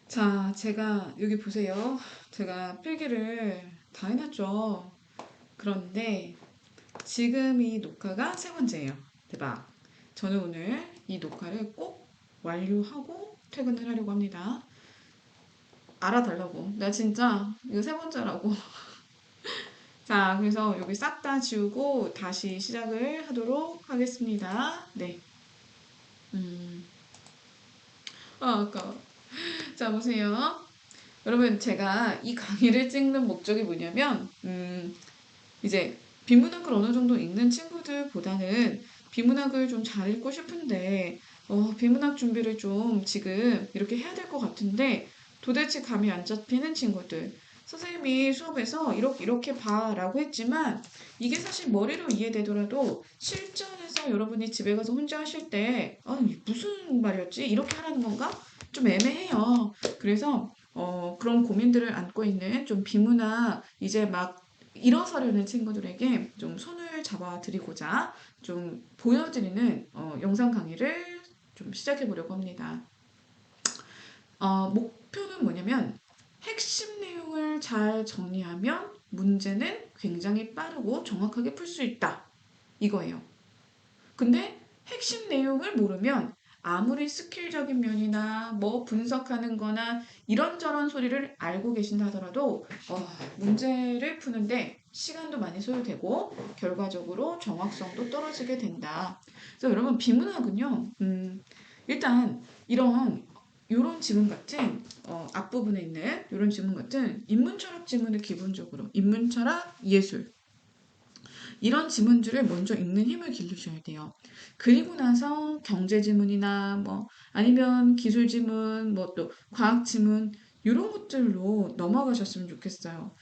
자, 제가 여기 보세요. 제가 필기를 다 해놨죠. 그런데 지금 이 녹화가 세 번째예요. 대박. 저는 오늘 이 녹화를 꼭 완료하고 퇴근을 하려고 합니다. 알아달라고. 나 진짜 이거 세 번째라고. 자, 그래서 여기 싹 다 지우고 다시 시작을 하도록 하겠습니다. 네. 음, 아까워. 자, 보세요. 여러분, 제가 이 강의를 찍는 목적이 뭐냐면, 이제 비문학을 어느 정도 읽는 친구들보다는 비문학을 좀 잘 읽고 싶은데, 비문학 준비를 좀 지금 이렇게 해야 될 것 같은데, 도대체 감이 안 잡히는 친구들. 선생님이 수업에서 이렇게 봐라고 했지만, 이게 사실 머리로 이해되더라도 실전에서 여러분이 집에 가서 혼자 하실 때, 무슨 말이었지? 이렇게 하라는 건가? 좀 애매해요. 그래서, 그런 고민들을 안고 있는 좀 비문학, 이제 막 일어서려는 친구들에게 좀 손을 잡아 드리고자 좀 보여드리는 영상 강의를 좀 시작해 보려고 합니다. 목표는 뭐냐면 핵심 내용을 잘 정리하면 문제는 굉장히 빠르고 정확하게 풀 수 있다. 이거예요. 근데 핵심 내용을 모르면 아무리 스킬적인 면이나 뭐 분석하는 거나 이런저런 소리를 알고 계신다 하더라도 문제를 푸는데 시간도 많이 소요되고 결과적으로 정확성도 떨어지게 된다. 그래서 여러분 비문학은요. 일단 요런 지문 같은 앞부분에 있는 요런 지문 같은 인문철학 지문을 기본적으로 인문철학 예술 이런 지문들을 먼저 읽는 힘을 기르셔야 돼요. 그리고 나서 경제 지문이나 뭐 아니면 기술 지문, 뭐 또 과학 지문 이런 것들로 넘어가셨으면 좋겠어요.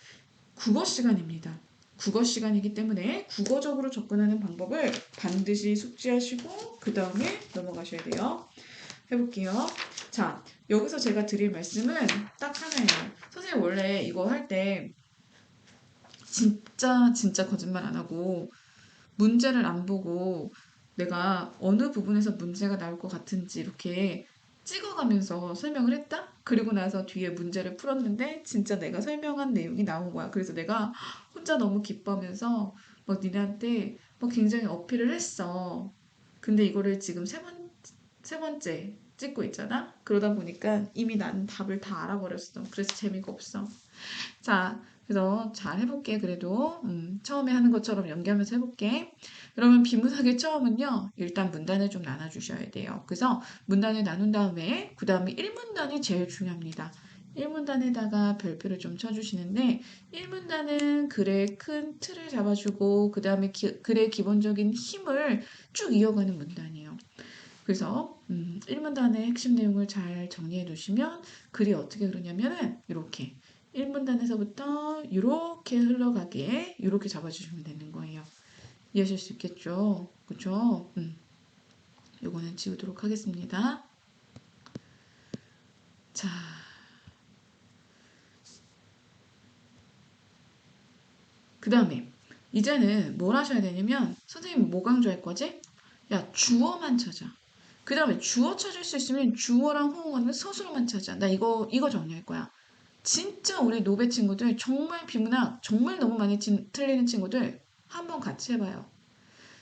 국어 시간입니다. 국어 시간이기 때문에 국어적으로 접근하는 방법을 반드시 숙지하시고 그 다음에 넘어가셔야 돼요. 해볼게요. 자, 여기서 제가 드릴 말씀은 딱 하나예요. 선생님 원래 이거 할 때 진짜 거짓말 안 하고 문제를 안 보고 내가 어느 부분에서 문제가 나올 것 같은지 이렇게 찍어가면서 설명을 했다? 그리고 나서 뒤에 문제를 풀었는데 진짜 내가 설명한 내용이 나온 거야. 그래서 내가 혼자 너무 기뻐하면서 막 니네한테 막 굉장히 어필을 했어. 근데 이거를 지금 세 번째 찍고 있잖아? 그러다 보니까 이미 나는 답을 다 알아버렸어. 그래서 재미가 없어. 자, 그래서 잘 해볼게. 그래도 처음에 하는 것처럼 연기하면서 해볼게. 그러면 비문학의 처음은요. 일단 문단을 좀 나눠주셔야 돼요. 그래서 문단을 나눈 다음에 그 다음에 1문단이 제일 중요합니다. 1문단에다가 별표를 좀 쳐주시는데 1문단은 글의 큰 틀을 잡아주고 그 다음에 글의 기본적인 힘을 쭉 이어가는 문단이에요. 그래서 1문단의 핵심 내용을 잘 정리해 두시면 글이 어떻게 그러냐면은 이렇게 1문단에서부터 이렇게 흘러가게 이렇게 잡아주시면 되는 거예요. 이해하실 수 있겠죠? 그쵸? 요거는 지우도록 하겠습니다. 자, 그 다음에 이제는 뭘 하셔야 되냐면 선생님 뭐 강조할 거지? 야, 주어만 찾아. 그 다음에 주어 찾을 수 있으면 주어랑 호응어는 서술어만 찾아. 나 이거 정리할 거야. 진짜 우리 노베 친구들 정말 비문학 정말 너무 많이 틀리는 친구들 한번 같이 해봐요.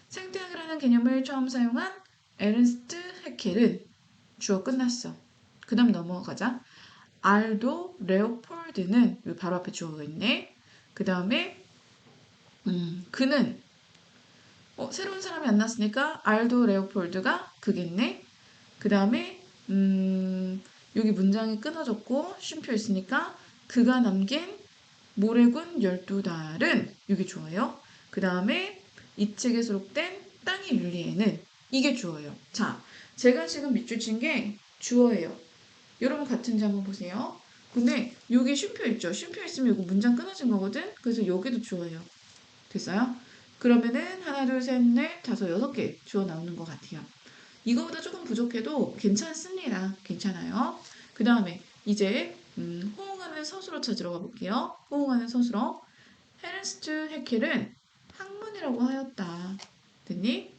생태학이라는 개념을 처음 사용한 에른스트 해켈은 주어 끝났어. 그 다음 넘어가자. 알도 레오폴드는 여기 바로 앞에 주어가 있네. 그 다음에 그는 새로운 사람이 안 났으니까 알도 레오폴드가 그겠네. 그 다음에 여기 문장이 끊어졌고 쉼표 있으니까 그가 남긴 모래군 12달은 이게 주어요. 그 다음에 이 책에 수록된 땅의 윤리에는 이게 주어요. 자, 제가 지금 밑줄 친 게 주어예요. 여러분 같은지 한번 보세요. 근데 여기 쉼표 있죠? 쉼표 있으면 이거 문장 끊어진 거거든? 그래서 여기도 주어예요. 됐어요? 그러면은 하나, 둘, 셋, 넷, 다섯, 여섯 개 주어 나오는 것 같아요. 이거보다 조금 부족해도 괜찮습니다. 괜찮아요. 그 다음에 이제 호응하는 서술어 찾으러 가볼게요. 호응하는 서술어. 헤른스트 해켈은 학문이라고 하였다. 됐니?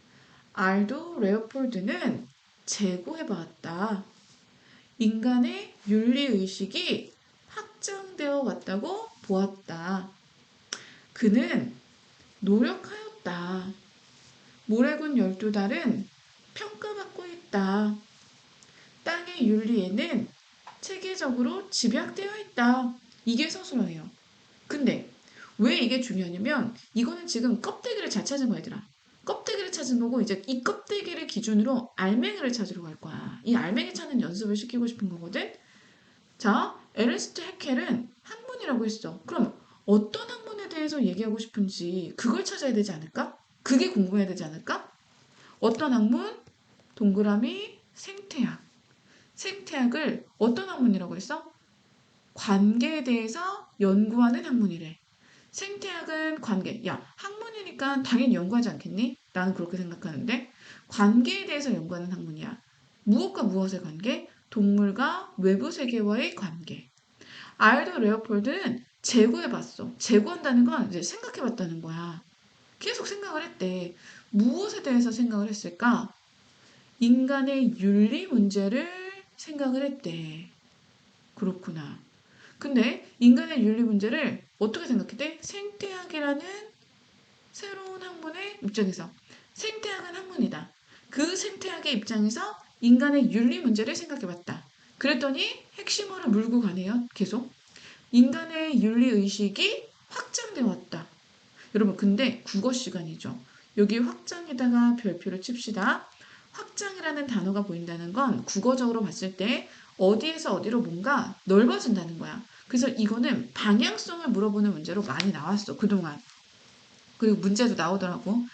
알도 레오폴드는 재고해봤다. 인간의 윤리의식이 확장되어 왔다고 보았다. 그는 노력하였다. 모래군 12달은 평가받고 있다. 땅의 윤리에는 체계적으로 집약되어 있다. 이게 서술어예요. 근데 왜 이게 중요하냐면 이거는 지금 껍데기를 잘 찾은 거야, 얘들아. 껍데기를 찾은 거고 이제 이 껍데기를 기준으로 알맹이를 찾으러 갈 거야. 이 알맹이 찾는 연습을 시키고 싶은 거거든. 자, 에르스트 해켈은 학문이라고 했어. 그럼 어떤 학문에 대해서 얘기하고 싶은지 그걸 찾아야 되지 않을까? 그게 궁금해야 되지 않을까? 어떤 학문? 동그라미 생태학. 생태학을 어떤 학문이라고 했어? 관계에 대해서 연구하는 학문이래. 생태학은 관계. 야, 학문이니까 당연히 연구하지 않겠니? 나는 그렇게 생각하는데 관계에 대해서 연구하는 학문이야. 무엇과 무엇의 관계? 동물과 외부 세계와의 관계. 알도 레오폴드는 재고해봤어. 재고한다는 건 이제 생각해봤다는 거야. 계속 생각을 했대. 무엇에 대해서 생각을 했을까? 인간의 윤리 문제를 생각을 했대. 그렇구나. 근데 인간의 윤리 문제를 어떻게 생각했대? 생태학이라는 새로운 학문의 입장에서. 생태학은 학문이다. 그 생태학의 입장에서 인간의 윤리 문제를 생각해봤다. 그랬더니 핵심어를 물고 가네요. 계속. 인간의 윤리의식이 확장되어 왔다. 여러분, 근데 국어 시간이죠. 여기 확장에다가 별표를 칩시다. 확장이라는 단어가 보인다는 건 국어적으로 봤을 때 어디에서 어디로 뭔가 넓어진다는 거야. 그래서 이거는 방향성을 물어보는 문제로 많이 나왔어, 그동안. 그리고 문제도 나오더라고.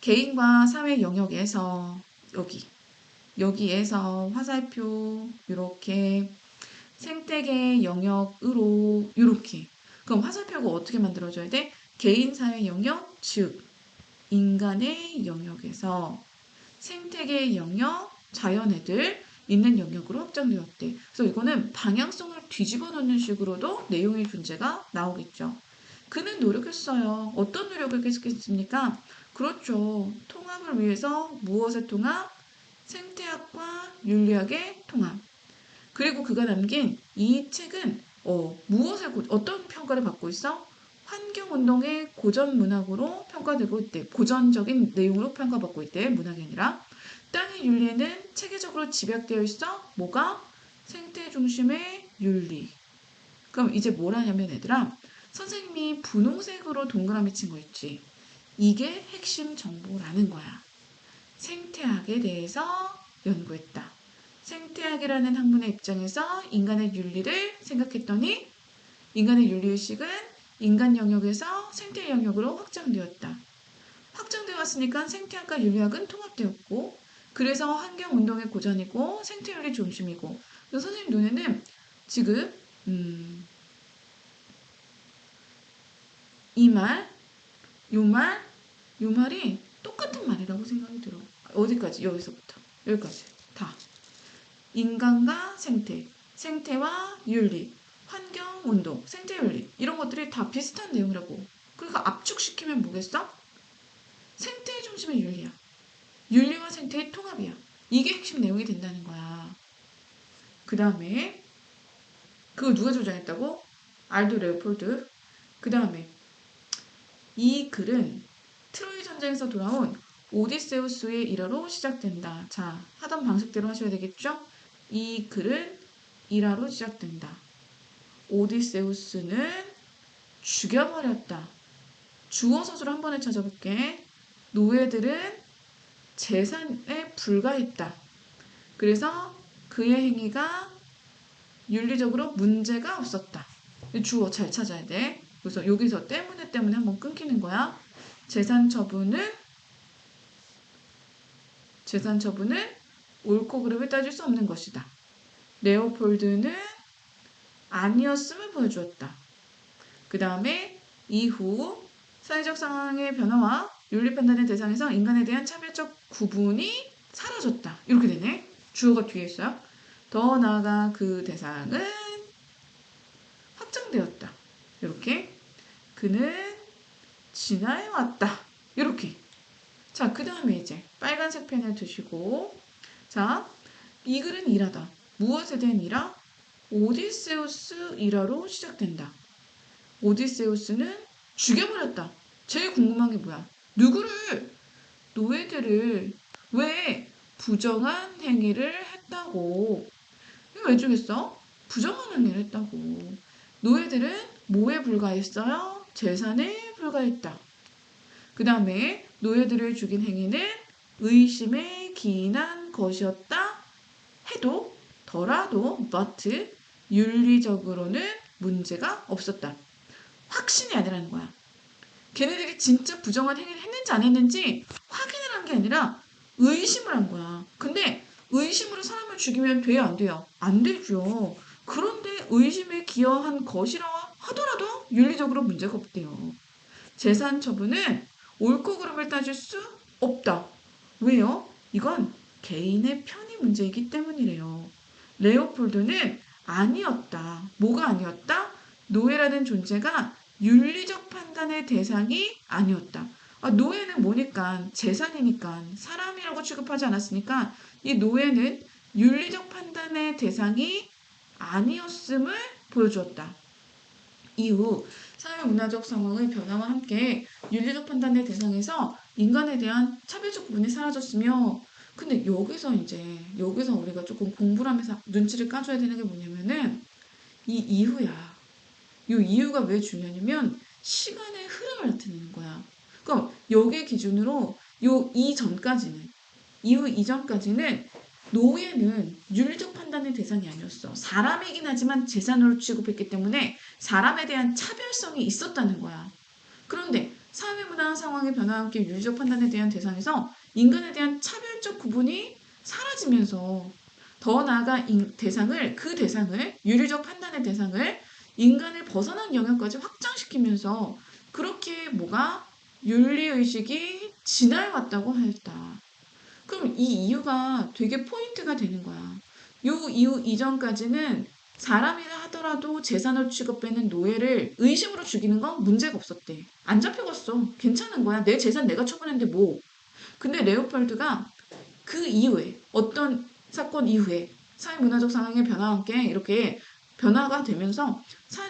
개인과 사회 영역에서 여기에서 화살표 이렇게 생태계 영역으로 이렇게. 그럼 화살표가 어떻게 만들어져야 돼? 개인 사회 영역, 즉 인간의 영역에서 생태계 영역, 자연애들 있는 영역으로 확장되었대. 그래서 이거는 방향성을 뒤집어 놓는 식으로도 내용의 존재가 나오겠죠. 그는 노력했어요. 어떤 노력을 계속했습니까? 그렇죠. 통합을 위해서 무엇의 통합? 생태학과 윤리학의 통합. 그리고 그가 남긴 이 책은 어떤 평가를 받고 있어? 환경운동의 고전 문학으로 평가되고 있대. 고전적인 내용으로 평가받고 있대. 문학이 아니라. 땅의 윤리에는 체계적으로 집약되어 있어. 뭐가? 생태 중심의 윤리. 그럼 이제 뭘 하냐면 얘들아. 선생님이 분홍색으로 동그라미 친 거 있지. 이게 핵심 정보라는 거야. 생태학에 대해서 연구했다. 생태학이라는 학문의 입장에서 인간의 윤리를 생각했더니 인간의 윤리의식은 인간 영역에서 생태 영역으로 확장되었다. 확장되었으니까 생태학과 윤리학은 통합되었고 그래서 환경운동의 고전이고 생태윤리 중심이고 그래서 선생님 눈에는 지금 이 말, 요 말, 요 말이 똑같은 말이라고 생각이 들어. 어디까지? 여기서부터 여기까지 다. 인간과 생태, 생태와 윤리, 환경, 운동, 생태 윤리 이런 것들이 다 비슷한 내용이라고. 그러니까 압축시키면 뭐겠어? 생태 중심의 윤리야. 윤리와 생태의 통합이야. 이게 핵심 내용이 된다는 거야. 그 다음에 그거 누가 조장했다고? 알도 레오폴드. 그 다음에 이 글은 트로이 전쟁에서 돌아온 오디세우스의 일화로 시작된다. 자, 하던 방식대로 하셔야 되겠죠? 이 글은 일화로 시작된다. 오디세우스는 죽여버렸다. 주어 서술 한 번에 찾아볼게. 노예들은 재산에 불과했다. 그래서 그의 행위가 윤리적으로 문제가 없었다. 주어 잘 찾아야 돼. 그래서 여기서 때문에 한번 끊기는 거야. 재산 처분은 옳고 그름을 따질 수 없는 것이다. 레오폴드는 아니었음을 보여주었다. 그 다음에 이후 사회적 상황의 변화와 윤리 판단의 대상에서 인간에 대한 차별적 구분이 사라졌다. 이렇게 되네. 주어가 뒤에 있어요. 더 나아가 그 대상은 확장되었다. 이렇게. 그는 진화해 왔다. 이렇게. 자, 그 다음에 이제 빨간색 펜을 드시고 자, 이 글은 일하다. 무엇에 대한 일화? 오디세우스 일화로 시작된다. 오디세우스는 죽여버렸다. 제일 궁금한 게 뭐야? 누구를? 노예들을. 왜? 부정한 행위를 했다고. 이거 왜 죽였어? 부정한 행위를 했다고. 노예들은 뭐에 불과했어요? 재산에 불과했다. 그 다음에 노예들을 죽인 행위는 의심에 기인한 것이었다 해도 더라도 but 윤리적으로는 문제가 없었다. 확신이 아니라는 거야. 걔네들이 진짜 부정한 행위를 했는지 안 했는지 확인을 한 게 아니라 의심을 한 거야. 근데 의심으로 사람을 죽이면 돼요, 안 돼요? 안 되죠. 그런데 의심에 기여한 것이라 하더라도 윤리적으로 문제가 없대요. 재산 처분은 옳고 그름을 따질 수 없다. 왜요? 이건 개인의 편의 문제이기 때문이래요. 레오폴드는 아니었다. 뭐가 아니었다? 노예라는 존재가 윤리적 판단의 대상이 아니었다. 노예는 뭐니까? 재산이니까. 사람이라고 취급하지 않았으니까 이 노예는 윤리적 판단의 대상이 아니었음을 보여주었다. 이후 사회문화적 상황의 변화와 함께 윤리적 판단의 대상에서 인간에 대한 차별적 구분이 사라졌으며 근데 여기서 우리가 조금 공부를 하면서 눈치를 까줘야 되는 게 뭐냐면은 이 이유야. 이 이유가 왜 중요하냐면 시간의 흐름을 나타내는 거야. 그럼 여기 기준으로 요 이전까지는 이후 이전까지는 노예는 윤리적 판단의 대상이 아니었어. 사람이긴 하지만 재산으로 취급했기 때문에 사람에 대한 차별성이 있었다는 거야. 그런데 사회문화 상황의 변화와 함께 윤리적 판단에 대한 대상에서 인간에 대한 차별적 구분이 사라지면서 더 나아가 그 대상을 윤리적 판단의 대상을 인간을 벗어난 영역까지 확장시키면서 그렇게 뭐가 윤리의식이 진화해왔다고 하였다. 그럼 이 이유가 되게 포인트가 되는 거야. 요 이유 이전까지는 사람이라 하더라도 재산으로 취급되는 노예를 의심으로 죽이는 건 문제가 없었대. 안 잡혀갔어. 괜찮은 거야. 내 재산 내가 처분했는데 뭐. 근데 레오폴드가 그 이후에 어떤 사건 이후에 사회문화적 상황의 변화와 함께 이렇게 변화가 되면서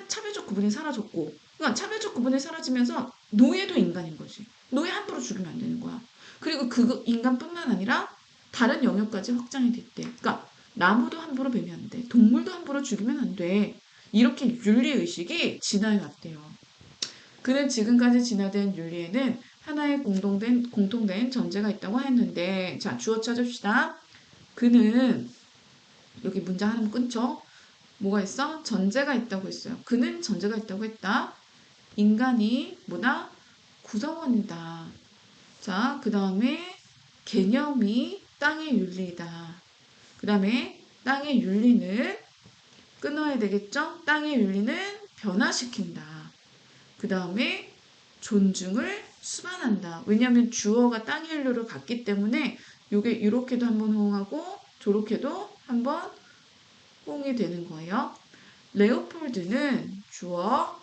차별적 구분이 사라졌고 그러니까 차별적 구분이 사라지면서 노예도 인간인 거지. 노예 함부로 죽이면 안 되는 거야. 그리고 그 인간뿐만 아니라 다른 영역까지 확장이 됐대. 그러니까 나무도 함부로 베면 안 돼. 동물도 함부로 죽이면 안 돼. 이렇게 윤리의식이 진화해 왔대요. 그는 지금까지 진화된 윤리에는 하나의 공통된 전제가 있다고 했는데, 자, 주어 찾읍시다. 그는, 여기 문장 하나만 끊죠? 뭐가 있어? 전제가 있다고 했어요. 그는 전제가 있다고 했다. 인간이 뭐다? 구성원이다. 자, 그 다음에 개념이 땅의 윤리다. 그 다음에 땅의 윤리는 끊어야 되겠죠? 땅의 윤리는 변화시킨다. 그 다음에 존중을 수반한다. 왜냐하면 주어가 땅의 윤리를 갖기 때문에 요게 이렇게도 한번 호응하고 저렇게도 한번 호응이 되는 거예요. 레오폴드는 주어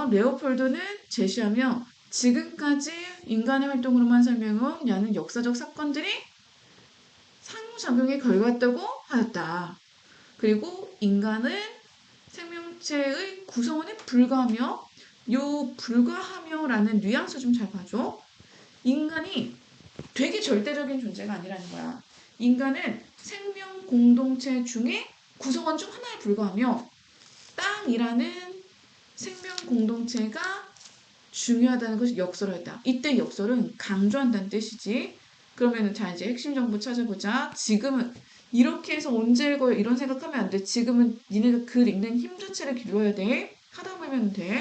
레오폴드는 제시하며 지금까지 인간의 활동으로만 설명한 역사적 사건들이 상호작용의 결과였다고 하였다. 그리고 인간은 생명체의 구성원에 불과하며 요 불과하며라는 뉘앙스 좀 잘 봐줘. 인간이 되게 절대적인 존재가 아니라는 거야. 인간은 생명 공동체 중에 구성원 중 하나에 불과하며 땅이라는 생명 공동체가 중요하다는 것이 역설이다. 이때 역설은 강조한다는 뜻이지. 그러면 자 이제 핵심 정보 찾아보자. 지금은 이렇게 해서 언제 읽어요? 이런 생각하면 안 돼. 지금은 니네가 글 읽는 힘 자체를 길러야 돼. 하다 보면 돼.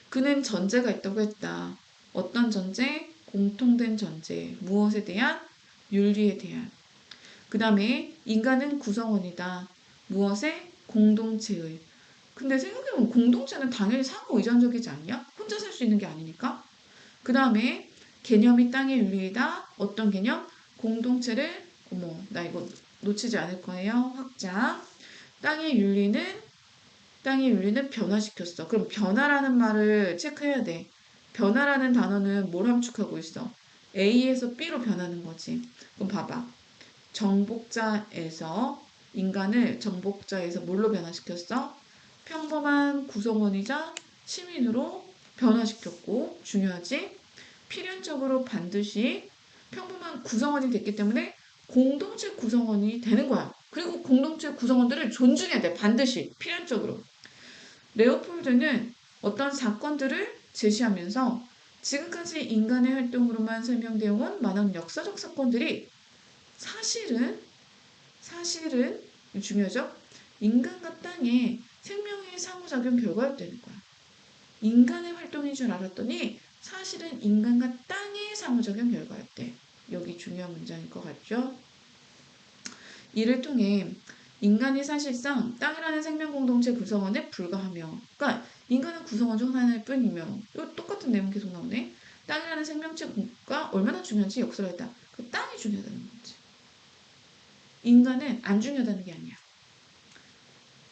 그는 전제가 있다고 했다. 어떤 전제? 공통된 전제. 무엇에 대한? 윤리에 대한. 그 다음에 인간은 구성원이다. 무엇의? 공동체의. 근데 생각해보면 공동체는 당연히 상호 의존적이지 않냐? 혼자 살 수 있는 게 아니니까. 그 다음에 개념이 땅의 윤리이다. 어떤 개념? 공동체를 나 이거 놓치지 않을 거예요. 확장. 땅의 윤리는 변화시켰어. 그럼 변화라는 말을 체크해야 돼. 변화라는 단어는 뭘 함축하고 있어? A에서 B로 변하는 거지. 그럼 봐봐. 정복자에서 인간을 정복자에서 뭘로 변화시켰어? 평범한 구성원이자 시민으로 변화시켰고 중요하지? 필연적으로 반드시 평범한 구성원이 됐기 때문에 공동체 구성원이 되는 거야. 그리고 공동체 구성원들을 존중해야 돼. 반드시 필연적으로. 레오폴드는 어떤 사건들을 제시하면서 지금까지 인간의 활동으로만 설명되어 온 많은 역사적 사건들이 사실은 중요하죠. 인간과 땅의 생명의 상호작용 결과였다는 거야. 인간의 활동인 줄 알았더니 사실은 인간과 땅의 상호작용 결과였대. 여기 중요한 문장일 것 같죠? 이를 통해 인간이 사실상 땅이라는 생명 공동체 구성원에 불과하며, 그러니까 인간은 구성원 중 하나일 뿐이며, 이 똑같은 내용 계속 나오네. 땅이라는 생명체가 얼마나 중요한지 역설을 했다. 그 땅이 중요하다는 거지. 인간은 안 중요하다는 게 아니야.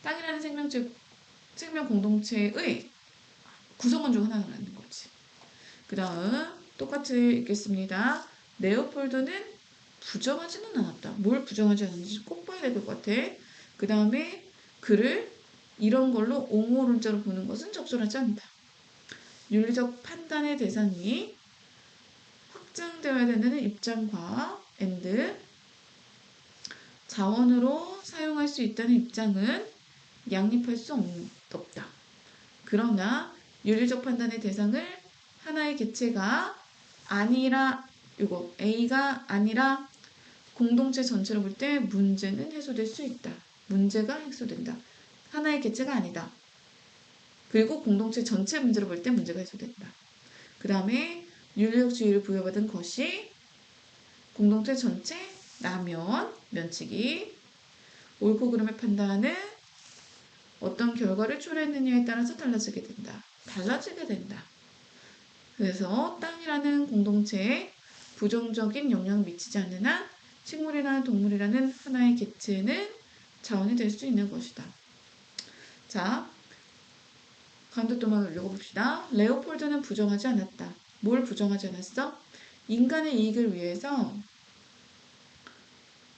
땅이라는 생명 공동체의 구성원 중 하나라는 거지. 그 다음 똑같이 읽겠습니다. 레오폴드는 부정하지는 않았다. 뭘 부정하지 않았는지 꼭 봐야 될 것 같아. 그 다음에 그를 이런 걸로 옹호론자로 보는 것은 적절하지 않다. 윤리적 판단의 대상이 확장되어야 된다는 입장과 자원으로 사용할 수 있다는 입장은 양립할 수 없다. 그러나 윤리적 판단의 대상을 하나의 개체가 아니라 이거 A가 아니라 공동체 전체로 볼 때 문제는 해소될 수 있다. 문제가 해소된다. 하나의 개체가 아니다. 그리고 공동체 전체 문제로 볼 때 문제가 해소된다. 그 다음에 윤리적 지위를 부여받은 것이 공동체 전체 라면, 면치기, 옳고 그름의 판단은 어떤 결과를 초래했느냐에 따라서 달라지게 된다. 그래서 땅이라는 공동체에 부정적인 영향을 미치지 않는 한 식물이나 동물이라는 하나의 개체는 자원이 될 수 있는 것이다. 자, 가운데 또만 읽어봅시다. 레오폴드는 부정하지 않았다. 뭘 부정하지 않았어? 인간의 이익을 위해서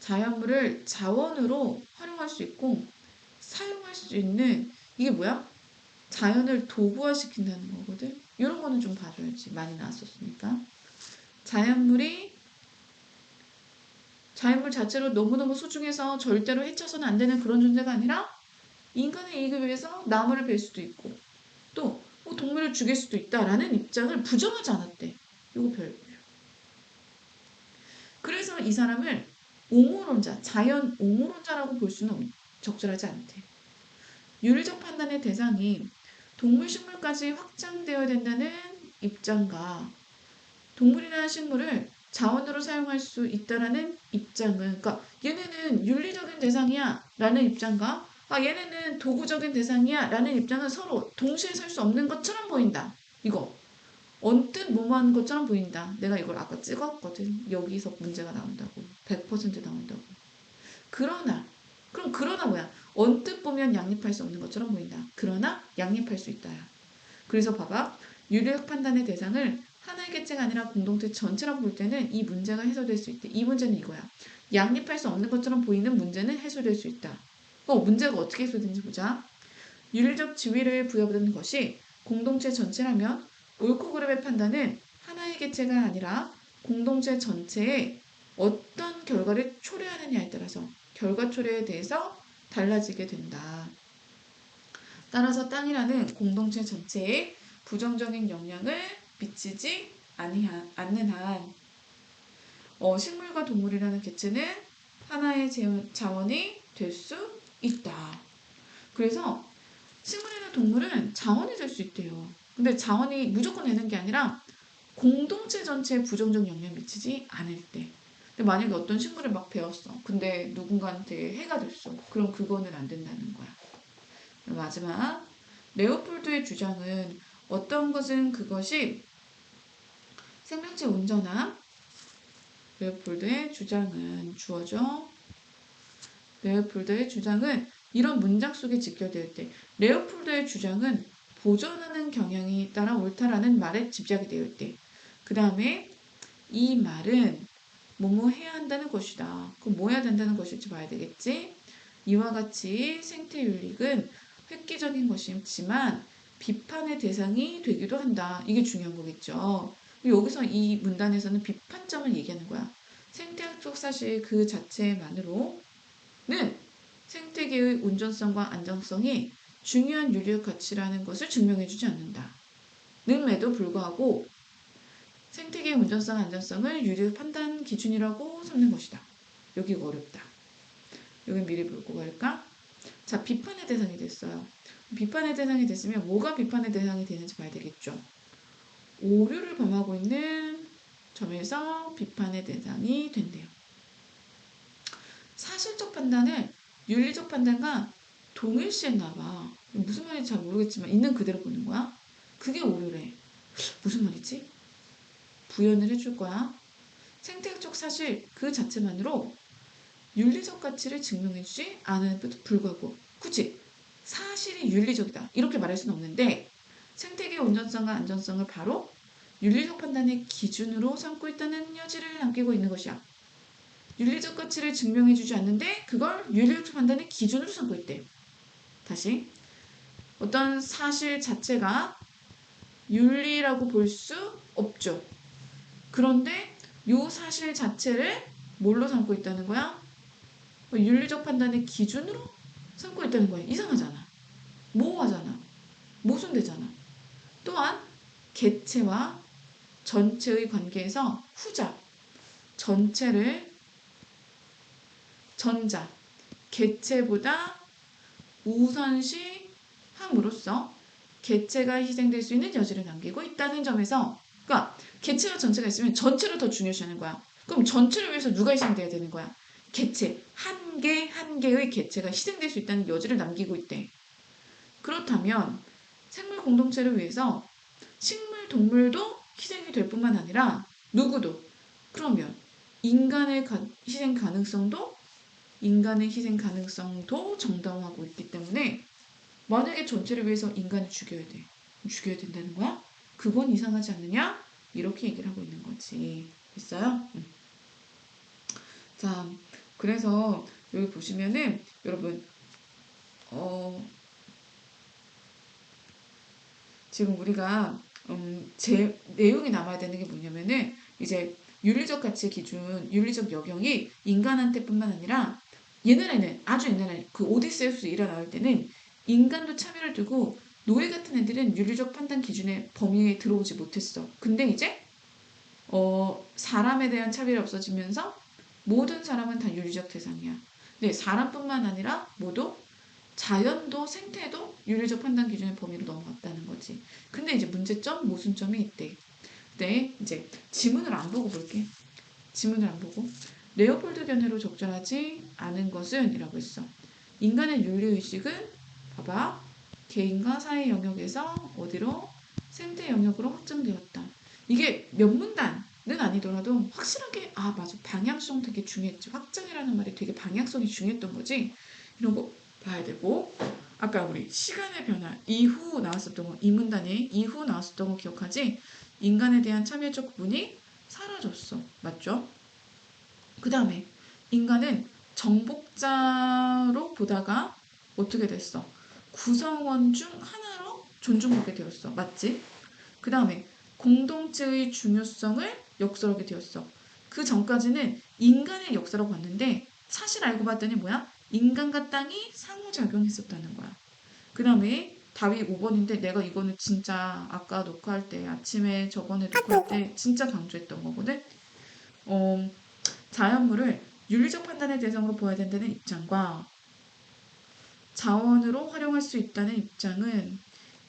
자연물을 자원으로 활용할 수 있고 사용할 수 있는 이게 뭐야? 자연을 도구화시킨다는 거거든. 이런 거는 좀 봐줘야지. 많이 나왔었으니까. 자연물 자체로 너무너무 소중해서 절대로 해쳐서는 안 되는 그런 존재가 아니라 인간의 이익을 위해서 나무를 벨 수도 있고 또 동물을 죽일 수도 있다라는 입장을 부정하지 않았대. 이거 별로. 그래서 이 사람을 자연 옹호론자라고 볼 수는 적절하지 않대. 윤리적 판단의 대상이 동물, 식물까지 확장되어야 된다는 입장과 동물이나 식물을 자원으로 사용할 수 있다라는 입장은, 그러니까 얘네는 윤리적인 대상이야 라는 입장과 얘네는 도구적인 대상이야 라는 입장은 서로 동시에 설 수 없는 것처럼 보인다. 이거 언뜻 뭐뭐하는 것처럼 보인다. 내가 이걸 아까 찍었거든. 여기서 문제가 나온다고. 100% 나온다고. 그러나 뭐야? 언뜻 보면 양립할 수 없는 것처럼 보인다. 그러나 양립할 수 있다야. 그래서 봐봐. 윤리적 판단의 대상을 하나의 개체가 아니라 공동체 전체라고 볼 때는 이 문제가 해소될 수 있대. 이 문제는 이거야. 양립할 수 없는 것처럼 보이는 문제는 해소될 수 있다. 문제가 어떻게 해소되는지 보자. 윤리적 지위를 부여받는 것이 공동체 전체라면 옳고 그름의 판단은 하나의 개체가 아니라 공동체 전체에 어떤 결과를 초래하느냐에 따라서 결과 초래에 대해서 달라지게 된다. 따라서 땅이라는 공동체 전체에 부정적인 영향을 미치지 않는 한 식물과 동물이라는 개체는 하나의 자원이 될 수 있다. 그래서 식물이나 동물은 자원이 될 수 있대요. 근데 자원이 무조건 되는 게 아니라 공동체 전체에 부정적 영향을 미치지 않을 때. 근데 만약에 어떤 식물을 막 베었어. 근데 누군가한테 해가 됐어. 그럼 그거는 안 된다는 거야. 마지막 레오폴드의 주장은 어떤 것은 그것이 생명체 온전함. 레오폴드의 주장은 주어져. 레오폴드의 주장은 이런 문장 속에 직결될 때 레오폴드의 주장은 보존하는 경향이 따라 옳다라는 말에 집약이 되어 있대. 그 다음에 이 말은 뭐뭐 해야 한다는 것이다. 그럼 뭐 해야 된다는 것일지 봐야 되겠지? 이와 같이 생태윤리은 획기적인 것이지만 비판의 대상이 되기도 한다. 이게 중요한 거겠죠. 여기서 이 문단에서는 비판점을 얘기하는 거야. 생태학적 사실 그 자체만으로는 생태계의 온전성과 안정성이 중요한 윤리적 가치라는 것을 증명해주지 않는다. 는에도 불구하고 생태계의 온전성, 안전성을 윤리적 판단 기준이라고 삼는 것이다. 여기가 어렵다. 여기 미리 볼고 갈까? 자, 비판의 대상이 됐어요. 비판의 대상이 됐으면 뭐가 비판의 대상이 되는지 봐야 되겠죠. 오류를 범하고 있는 점에서 비판의 대상이 된대요. 사실적 판단을 윤리적 판단과 동일시했나 봐. 무슨 말인지 잘 모르겠지만 있는 그대로 보는 거야. 그게 오류래. 무슨 말이지? 부연을 해줄 거야. 생태학적 사실 그 자체만으로 윤리적 가치를 증명해주지 않음에도 불구하고 굳이 사실이 윤리적이다 이렇게 말할 수는 없는데 생태계 온전성과 안전성을 바로 윤리적 판단의 기준으로 삼고 있다는 여지를 남기고 있는 것이야. 윤리적 가치를 증명해주지 않는데 그걸 윤리적 판단의 기준으로 삼고 있대. 다시 어떤 사실 자체가 윤리라고 볼 수 없죠. 그런데 이 사실 자체를 뭘로 삼고 있다는 거야? 윤리적 판단의 기준으로 삼고 있다는 거야. 이상하잖아. 모호하잖아. 모순되잖아. 또한 개체와 전체의 관계에서 후자, 전체를 전자, 개체보다 우선시함으로써 개체가 희생될 수 있는 여지를 남기고 있다는 점에서 그러니까 개체와 전체가 있으면 전체를 더 중요시하는 거야. 그럼 전체를 위해서 누가 희생돼야 되는 거야? 개체, 한 개의 개체가 희생될 수 있다는 여지를 남기고 있대. 그렇다면 생물 공동체를 위해서 식물, 동물도 희생이 될 뿐만 아니라 누구도 그러면 인간의 희생 가능성도 정당화하고 있기 때문에 만약에 전체를 위해서 인간을 죽여야 돼. 죽여야 된다는 거야? 그건 이상하지 않느냐? 이렇게 얘기를 하고 있는 거지. 됐어요? 자, 그래서 여기 보시면은 여러분 지금 우리가 제 내용이 남아야 되는 게 뭐냐면은 이제 윤리적 가치 기준, 윤리적 역영이 인간한테뿐만 아니라 옛날에는 아주 옛날에 그 오디세우스 일화 나올 때는 인간도 차별을 두고 노예 같은 애들은 윤리적 판단 기준의 범위에 들어오지 못했어. 근데 이제 사람에 대한 차별이 없어지면서 모든 사람은 다 윤리적 대상이야. 네, 사람뿐만 아니라 모두 자연도 생태도 윤리적 판단 기준의 범위로 넘어갔다는 거지. 근데 이제 문제점, 모순점이 있대. 네, 이제 지문을 안 보고 볼게. 지문을 안 보고. 레오폴드 견해로 적절하지 않은 것은 이라고 했어. 인간의 윤리의식은 봐봐. 개인과 사회 영역에서 어디로? 생태 영역으로 확장되었다. 이게 몇 문단은 아니더라도 확실하게 맞아. 방향성 되게 중요했지. 확장이라는 말이 되게 방향성이 중요했던 거지. 이런 거 봐야 되고 아까 우리 시간의 변화 이후 나왔었던 거 이 문단에 이후 나왔었던 거 기억하지? 인간에 대한 참여적 부분이 사라졌어. 맞죠? 그 다음에 인간은 정복자로 보다가 어떻게 됐어? 구성원 중 하나로 존중받게 되었어. 맞지? 그 다음에 공동체의 중요성을 역설하게 되었어. 그 전까지는 인간의 역사라고 봤는데 사실 알고 봤더니 뭐야? 인간과 땅이 상호작용했었다는 거야. 그 다음에 답이 5번인데 내가 이거는 진짜 아까 녹화할 때 아침에 저번에 녹화할 때 진짜 강조했던 거거든. 자연물을 윤리적 판단의 대상으로 보아야 된다는 입장과 자원으로 활용할 수 있다는 입장은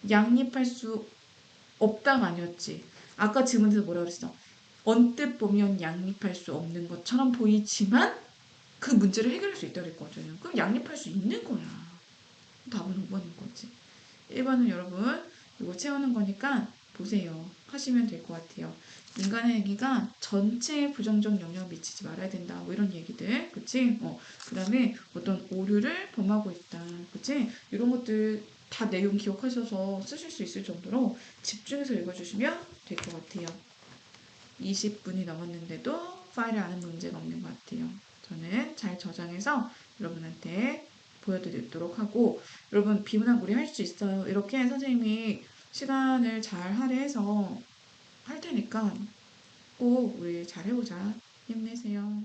양립할 수 없다가 아니었지. 아까 질문에서 뭐라 그랬어? 언뜻 보면 양립할 수 없는 것처럼 보이지만 그 문제를 해결할 수 있다고 그랬거든. 그럼 양립할 수 있는 거야. 답은 5번인 거지. 1번은 여러분 이거 채우는 거니까 보세요. 하시면 될 것 같아요. 인간의 얘기가 전체에 부정적 영향을 미치지 말아야 된다. 뭐 이런 얘기들. 그치? 그 다음에 어떤 오류를 범하고 있다. 그치? 이런 것들 다 내용 기억하셔서 쓰실 수 있을 정도로 집중해서 읽어주시면 될 것 같아요. 20분이 넘었는데도 파일을 안 하는 문제가 없는 것 같아요. 저는 잘 저장해서 여러분한테 보여드리도록 하고, 여러분 비문학 우리 할 수 있어요. 이렇게 선생님이 시간을 잘 할애해서 할 테니까 꼭 우리 잘 해보자. 힘내세요.